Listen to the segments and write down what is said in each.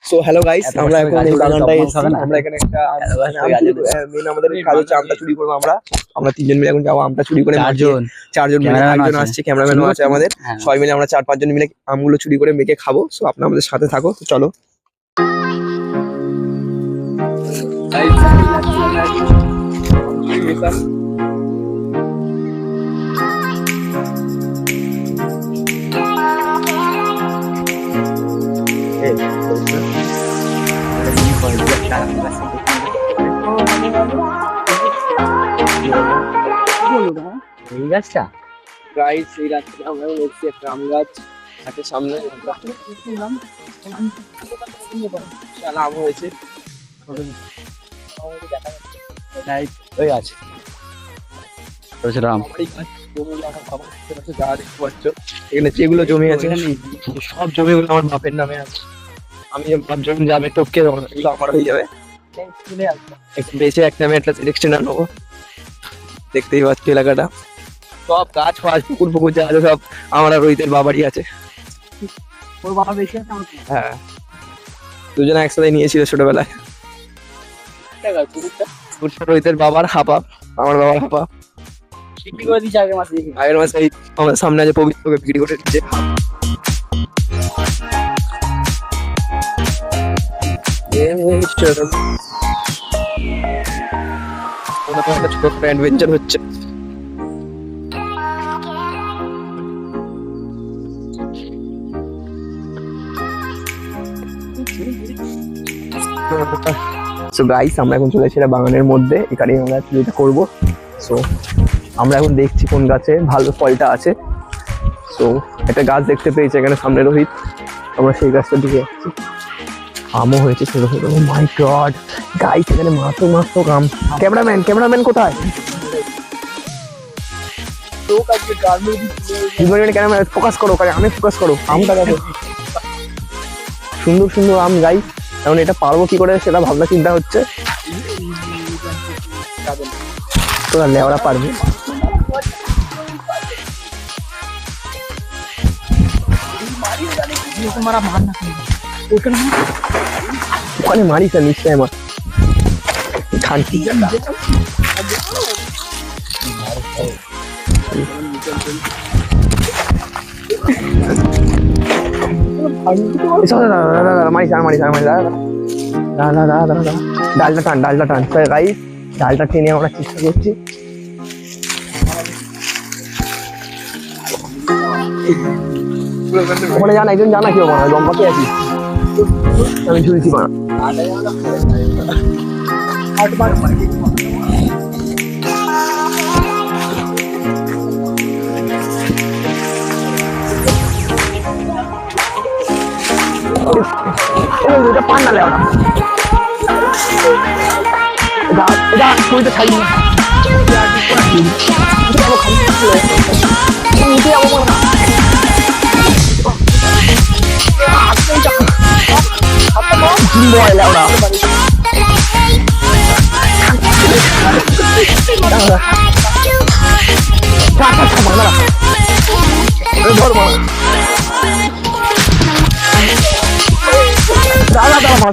So hello guys, আমরা এখন এই বাগানটায় এসেছি। আমরা এখানে একটা মেন আমাদের কাজ হচ্ছে আমটা চুরি করবো। আমরা তিনজন মিলে এখন যাবো আমটা চুরি করে। চারজন মিলে, একজন আসছে, ক্যামেরাম্যানও আছে আমাদের। সবাই মিলে আমরা 4-5 জন মিলে আমগুলো চুরি করে মেখে খাবো। সো আপনারা আমাদের সাথে থাকো, তো চলো। গাইস, এই রাস্তায় আমরা এসেছি একটা আম গাছ আছে সামনে। আম হয়েছে, ওই আছে এখানে যেগুলো জমি আছে সব জমিগুলো আমার বাপের নামে আছে। আমি বাপ জমি যাবে টপকে এগুলো আমার হয়ে যাবে। বেশি একটা আমি একটা সিলেকশন নেবো। দেখতেই পাচ্ছি এলাকাটা সব গাছ ফাছ পুকুর পুকুর যা আছে সব আমার আর রোহিতের বাবারই আছে। হ্যাঁ, দুজনে একসাথে নিয়েছিল ছোটবেলায়। রোহিতের বাবার হাপা, আমার বাবার হাপা বিক্রি করে দিয়েছে আগের মাসে। এই আমাদের সামনে আছে পবিত্রকে বিক্রি করে দিচ্ছে। ছোট অ্যাডভেঞ্চার হচ্ছে। সো গাইস, আমরা এখন চলে এসেছি বাগানের মধ্যে। এখানে আমরা চুরিটা করবো। সো আমরা এখন দেখছি কোন গাছে ভালো ফলটা আছে। সো একটা গাছ দেখতে পেয়েছি এখানে সামনে রোহিত, আমরা সেই গাছটার দিকে যাচ্ছি। আমও হয়েছে ছোট ছোট। ও মাই গড গাইস, এখানে মাত্র আম। ক্যামেরাম্যান কোথায়? ক্যামেরা ফোকাস করো, আমি ফোকাস করো। আমটা দেখো, সুন্দর সুন্দর আম গাইস। এখন এটা পারবো কি করে সেটা ভাবনা চিন্তা হচ্ছে। তোরা লেওরা পারবে? ওখানে মারিস না নিশ্চয় আমার খানকি। ডালটা টান গাইস, ডালটা টেনে আমরা চেষ্টা করছি। ওখানে জানা একজন জানা কেউ বানা লম্বাতে আছি আমি ঝুলছি বানা। পান না লেওয়া এটা ছবিটা ছাড়ি না।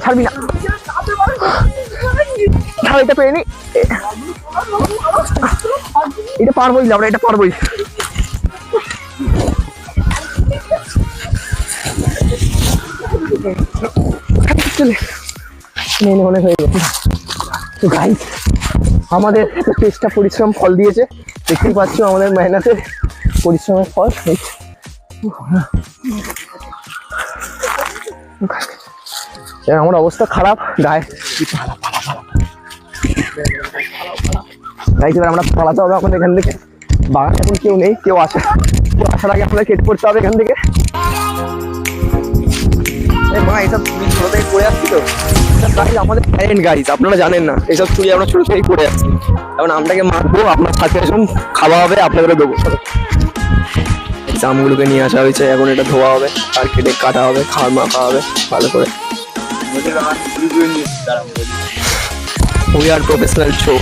ছাড়বি না, এটা পেয়ে নি। এটা পারবোই, আমরা এটা পারবোই। অনেক হয়ে গেছে। তো গাইস, আমাদের চেষ্টা পরিশ্রম ফল দিয়েছে। দেখতেই পাচ্ছ আমাদের মেহনতের পরিশ্রমের ফল। আমার অবস্থা খারাপ গায়ে। এবার আমরা পালাতে হবে আমাদের এখান থেকে। বাগান এখন কেউ নেই, কেউ আসার আগে আমাদের কেটে পড়তে হবে এখান থেকে। এইসব চুরি ছোট থেকে করে আসছি তো আমাদের ট্যালেন্ট গাইস, আপনারা জানেন না এইসব চুরি আমরা ছোট থেকেই করে আসছি। এখন আমটাকে মারবো, আপনার সাথে আসুন, খাওয়া হবে, আপনাদেরও দেবো। আমগুলোকে নিয়ে আসা হয়েছে, এখন এটা ধোয়া হবে আর কেটে কাটা হবে, খাওয়া মাখা হবে ভালো করে। We are professional show.